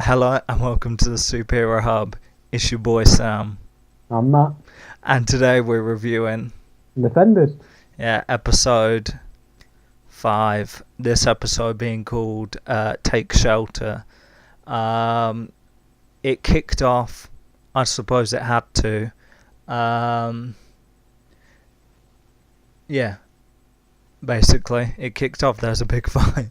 Hello and welcome to the Superhero Hub. It's your boy Sam. I'm Matt. And today we're reviewing Defenders. episode 5. This episode being called Take Shelter. It kicked off, I suppose it had to. Basically, it kicked off. There's a big fight.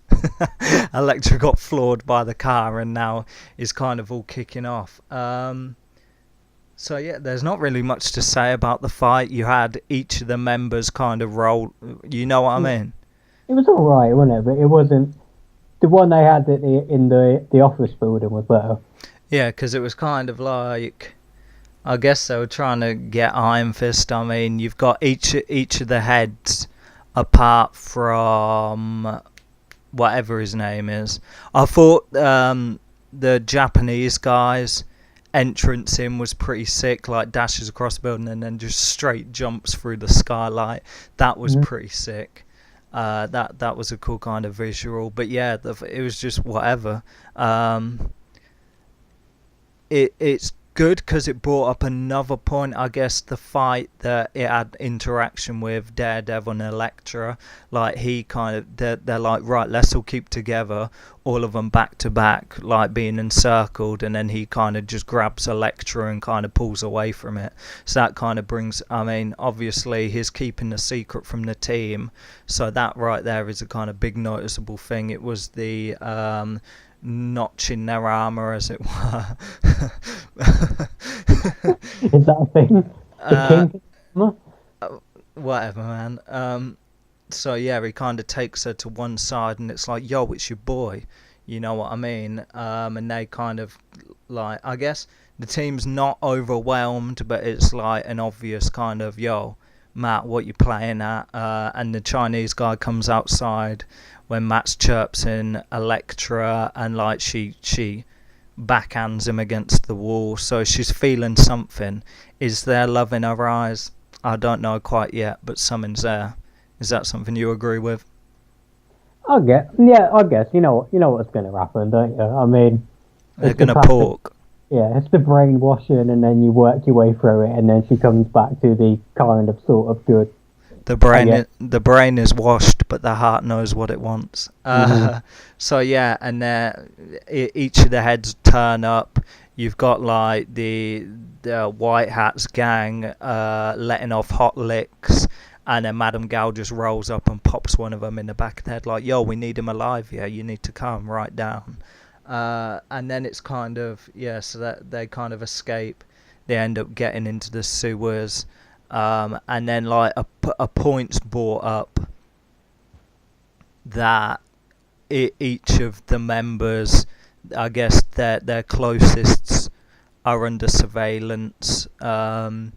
Elektra got floored by the car and now is kind of all kicking off. So yeah, there's not really much to say about the fight. You had each of the members kind of roll. You know what I mean? It was all right, wasn't it? But it wasn't the one they had in the office building was better. Yeah, because it was kind of like, I guess they were trying to get Iron Fist. I mean, you've got each of the heads, apart from whatever his name is. I thought the Japanese guy's entrance in was pretty sick, like dashes across the building and then just straight jumps through the skylight. That was pretty sick. That was a cool kind of visual. But yeah, it was just whatever. It's good because it brought up another point. I guess the fight that it had interaction with Daredevil and Elektra, like he kind of they're like, right, let's all keep together, all of them back to back, like being encircled, and then he kind of just grabs Elektra and kind of pulls away from it. So that kind of brings, I mean, obviously he's keeping the secret from the team, so that right there is a kind of big noticeable thing. It was the notch in their armor, as it were. Is that a thing? Whatever, man. So yeah, he kind of takes her to one side and it's like, yo, it's your boy, you know what I mean? And they kind of like, I guess the team's not overwhelmed, but it's like an obvious kind of, yo, Matt, what you playing at? And the Chinese guy comes outside when Matt chirps in Elektra, and like she backhands him against the wall, so she's feeling something. Is there love in her eyes? I don't know quite yet, but something's there. Is that something you agree with? I guess. You know what's going to happen, don't you? I mean, they're going to pork. Yeah, it's the brainwashing, and then you work your way through it, and then she comes back to the kind of sort of good. The brain is washed, but the heart knows what it wants. So yeah, and each of the heads turn up. You've got like the White Hats gang letting off hot licks, and then Madame Gal just rolls up and pops one of them in the back of the head like, yo, we need him alive, yeah, you need to calm right down. And then it's kind of, so that they kind of escape. They end up getting into the sewers. And then like a point's brought up that each of the members, I guess their closest are under surveillance, and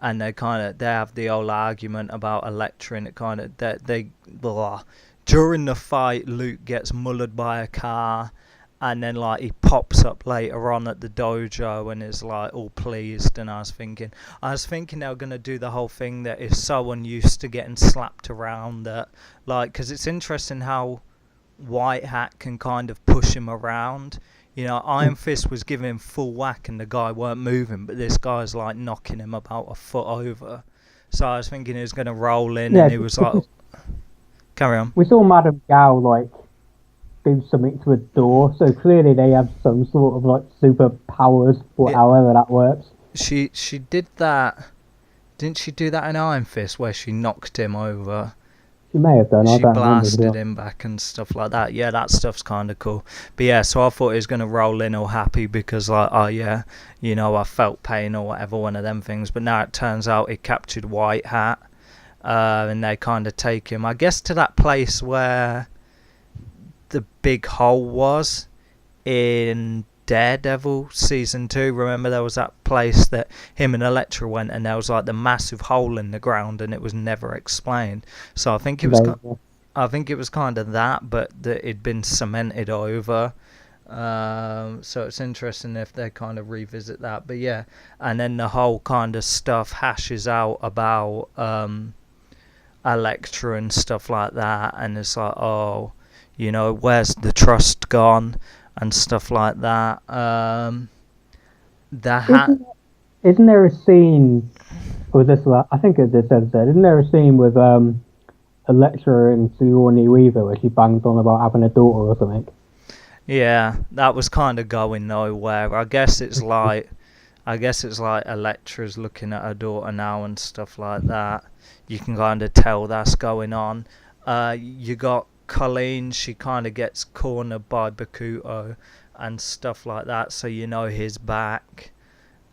they have the old argument about Elektra, and it kind of during the fight Luke gets mullered by a car. And then like he pops up later on at the dojo and is like all pleased, and I was thinking they were gonna do the whole thing that is so unused to getting slapped around, that like, because it's interesting how White Hat can kind of push him around. You know, Iron Fist was giving him full whack and the guy weren't moving, but this guy's like knocking him about a foot over. So I was thinking he was gonna roll in, and he was like, carry on. We saw Madame Gao like do something to a door, so clearly they have some sort of like superpowers, or however that works. She did that, didn't she do that in Iron Fist, where she knocked him over? She may have done. She blasted him back and stuff like that. Yeah, that stuff's kind of cool. But yeah, so I thought he was going to roll in all happy because like, oh yeah, you know, I felt pain or whatever, one of them things. But now it turns out he captured White Hat, and they kind of take him, I guess, to that place where the big hole was in Daredevil season 2. Remember there was that place that him and Elektra went, and there was like the massive hole in the ground, and it was never explained. So I think it was kind of that, but that it'd been cemented over. So it's interesting if they kind of revisit that. But yeah, and then the whole kind of stuff hashes out about Elektra and stuff like that, and it's like, oh, you know, where's the trust gone? and stuff like that. The hat. Isn't there a scene? Or this? I think it's this episode. Isn't there a scene with Elektra and Sigourney Weaver where she bangs on about having a daughter or something? Yeah, that was kind of going nowhere. I guess it's like Elektra's looking at her daughter now and stuff like that. You can kind of tell that's going on. You got Colleen, she kind of gets cornered by Bakuto and stuff like that, so you know he's back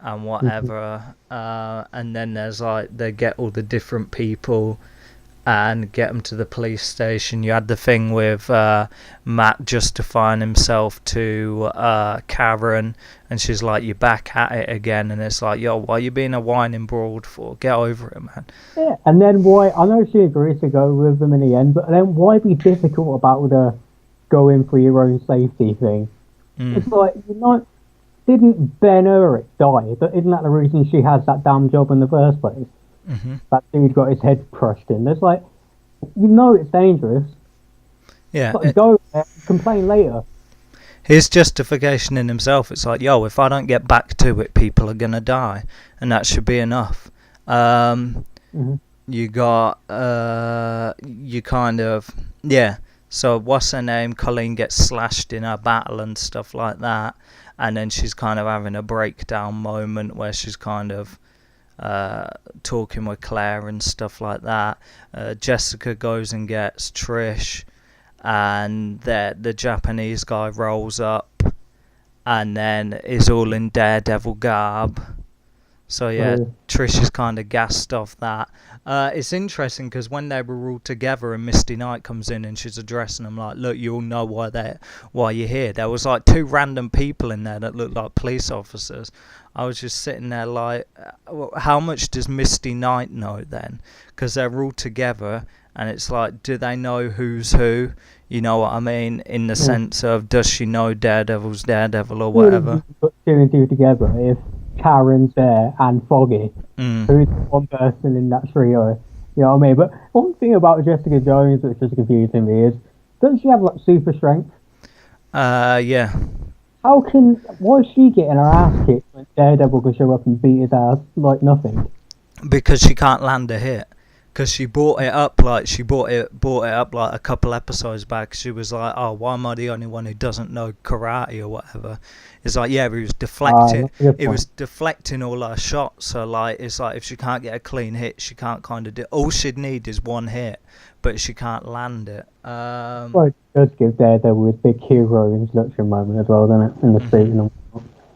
and whatever. And then there's like, they get all the different people and get them to the police station. You had the thing with Matt justifying himself to Karen, and she's like, "You're back at it again," and it's like, "Yo, why are you being a whining broad for? Get over it, man." Yeah, and then why? I know she agrees to go with them in the end, but then why be difficult about the going for your own safety thing? It's like, didn't Ben Urich die? Isn't that the reason she has that damn job in the first place? That dude got his head crushed in. There's like, it's dangerous. Yeah. But go there, complain later. His justification in himself, it's like, yo, if I don't get back to it, people are gonna die, and that should be enough. You got, you kind of, yeah. So what's her name? Colleen gets slashed in her battle and stuff like that, and then she's kind of having a breakdown moment where she's kind of talking with Claire and stuff like that. Jessica goes and gets Trish, and the Japanese guy rolls up and then is all in Daredevil garb. So yeah, Trish is kind of gassed off that. It's interesting because when they were all together and Misty Night comes in and she's addressing them like, look, you all know why you're here. There was like two random people in there that looked like police officers. I was just sitting there like, how much does Misty Night know then? Because they're all together, and it's like, do they know who's who? You know what I mean? In the sense of, does she know Daredevil's Daredevil or whatever? Put two and two together. If Karen's there and Foggy, who's the one person in that trio? You know what I mean? But one thing about Jessica Jones that's just confusing me is, doesn't she have like super strength? Yeah. Why is she getting her ass kicked when Daredevil can show up and beat his ass like nothing? Because she can't land a hit. Because she brought it up like a couple episodes back. She was like, "Oh, why am I the only one who doesn't know karate or whatever?" It's like, yeah, he was deflecting. It was deflecting all her shots. So like, it's like if she can't get a clean hit, she can't kind of do. All she'd need is one hit, but she can't land it. Well, it does give Daredevil his big hero introduction moment as well, doesn't it? In the suit and all.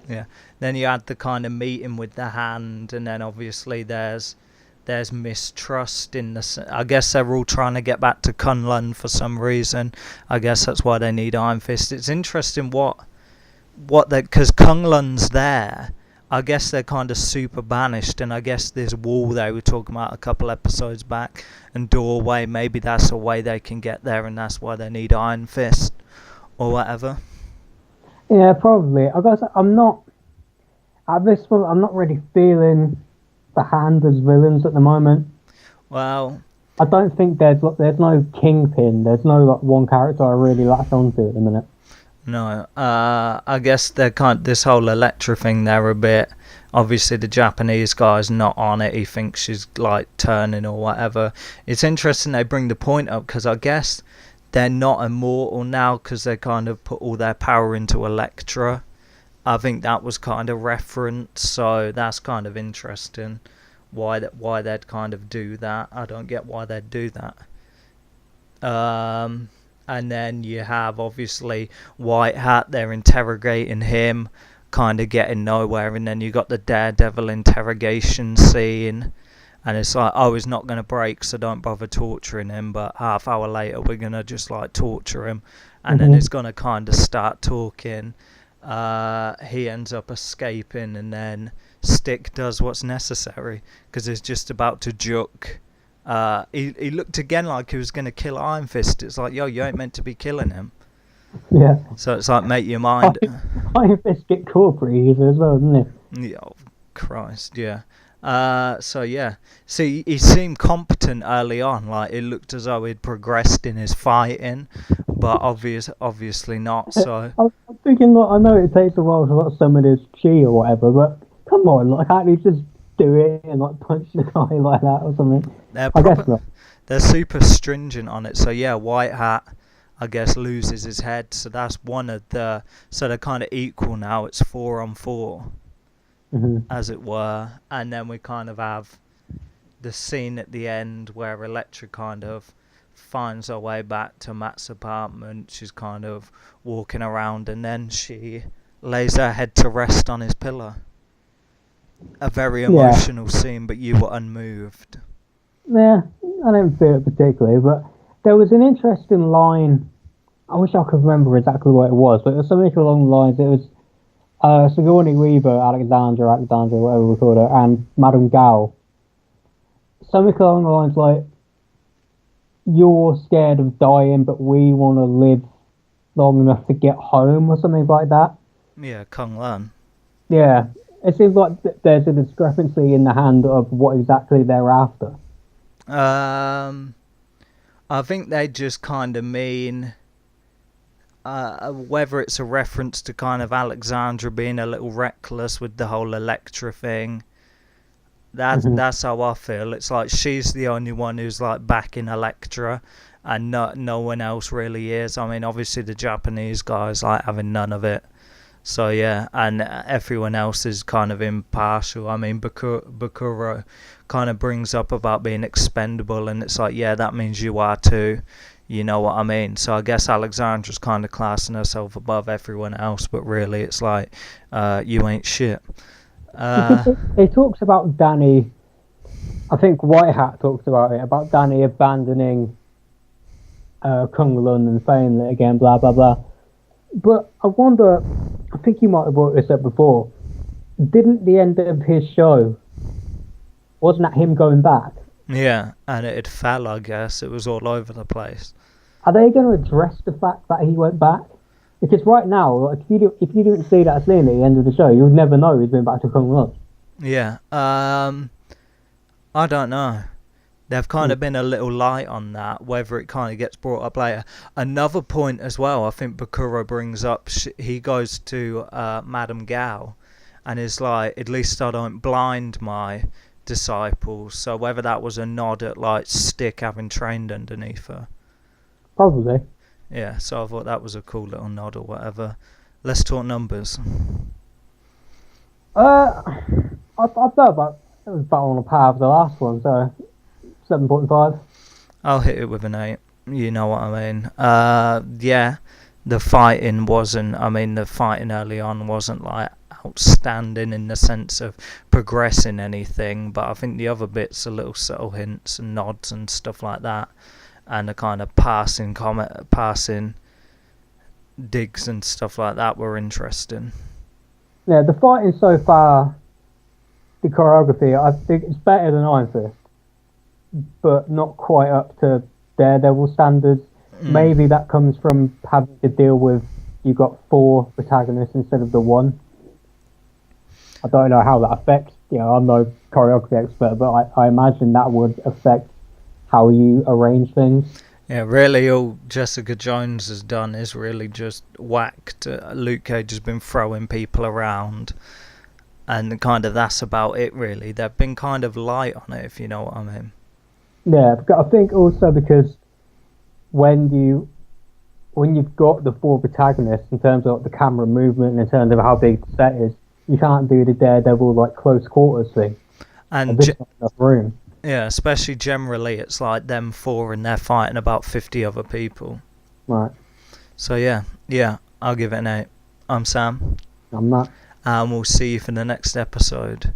Yeah. Then you had the kind of meeting with the hand, and then obviously there's mistrust in the. I guess they're all trying to get back to Kunlun for some reason. I guess that's why they need Iron Fist. It's interesting what they, because Kunlun's there. I guess they're kind of super banished, and I guess this wall they were talking about a couple episodes back and doorway. Maybe that's a way they can get there, and that's why they need Iron Fist or whatever. Yeah, probably. I guess I'm not at this point. I'm not really feeling the Hand as villains at the moment. Well, I don't think there's no Kingpin. There's no like one character I really latch onto at the minute. No, I guess they're this whole Elektra thing. They're a bit. Obviously, the Japanese guy's not on it. He thinks she's like turning or whatever. It's interesting they bring the point up because I guess they're not immortal now because they kind of put all their power into Elektra. I think that was kind of referenced, so that's kind of interesting. Why they'd kind of do that? I don't get why they'd do that. And then you have obviously White Hat. They're interrogating him, kind of getting nowhere. And then you got the Daredevil interrogation scene, and it's like, oh, he's not going to break, so don't bother torturing him. But half hour later, we're going to just like torture him, and then it's going to kind of start talking. He ends up escaping, and then Stick does what's necessary because he's just about to juke. He looked again like he was going to kill Iron Fist. It's like, yo, you ain't meant to be killing him. Yeah. So it's like, make your mind. Iron Fist get caught pretty easy as well, didn't he? Oh, Christ, yeah. So yeah, see, he seemed competent early on. Like it looked as though he'd progressed in his fighting, but obviously not. So I'm thinking, like, I know it takes a while to like summon his chi or whatever, but come on, like, can't he just do it and like punch the guy like that or something? they're I guess not. they're super stringent on it. So yeah, White Hat, I guess, loses his head. So that's one of the. So they're kind of equal now. It's 4-on-4, as it were, and then we kind of have the scene at the end where Elektra kind of finds her way back to Matt's apartment. She's kind of walking around, and then she lays her head to rest on his pillow. A very emotional scene, but you were unmoved. Yeah, I didn't feel it particularly, but there was an interesting line. I wish I could remember exactly what it was, but it was something along the lines. It was Sigourney Weaver, Alexandra, whatever we called her, and Madame Gao. Something along the lines like, "You're scared of dying, but we want to live long enough to get home," or something like that. Yeah, Kung Lan. Yeah, it seems like there's a discrepancy in the hand of what exactly they're after. I think they just kind of mean whether it's a reference to kind of Alexandra being a little reckless with the whole Elektra thing. That's how I feel. It's like she's the only one who's like backing Elektra, and no one else really is. I mean, obviously the Japanese guys like having none of it. So yeah, and everyone else is kind of impartial. I mean, Bakura kind of brings up about being expendable, and it's like, yeah, that means you are too. You know what I mean? So I guess Alexandra's kind of classing herself above everyone else, but really it's like, you ain't shit. It talks about Danny. I think White Hat talks about it, about Danny abandoning Kung Lun and failing it again, blah blah blah. But I wonder, I think you might have brought this up before. Didn't the end of his show, wasn't that him going back? Yeah, and it fell, I guess. It was all over the place. Are they going to address the fact that he went back? Because right now, like, if you didn't see that scene at the end of the show, you would never know he's been back to Kung Lun. Yeah, I don't know. They've kind of been a little light on that, whether it kind of gets brought up later. Another point as well, I think Bakura brings up, he goes to Madame Gao and is like, at least I don't blind my disciples. So whether that was a nod at like Stick having trained underneath her. Probably. Yeah, so I thought that was a cool little nod or whatever. Let's talk numbers. I felt about it was about on a par of the last one, so 7.5. I'll hit it with an 8. You know what I mean? Yeah, the fighting wasn't. I mean, the fighting early on wasn't like outstanding in the sense of progressing anything, but I think the other bits are little subtle hints and nods and stuff like that, and the kind of passing digs and stuff like that were interesting. Yeah, the fighting so far, the choreography, I think it's better than Iron Fist, but not quite up to Daredevil standards. Maybe that comes from having to deal with, you've got 4 protagonists instead of the 1. I don't know how that affects, I'm no choreography expert, but I imagine that would affect how you arrange things. Yeah, really all Jessica Jones has done is really just whacked. Luke Cage has been throwing people around, and kind of that's about it really. They've been kind of light on it, if you know what I mean. Yeah, I think also because when you've got the 4 protagonists in terms of the camera movement and in terms of how big the set is, you can't do the Daredevil like close quarters thing. And there's not enough room. Yeah, especially generally it's like them 4 and they're fighting about 50 other people. Right. So yeah, I'll give it an 8. I'm Sam. I'm Matt. And we'll see you for the next episode.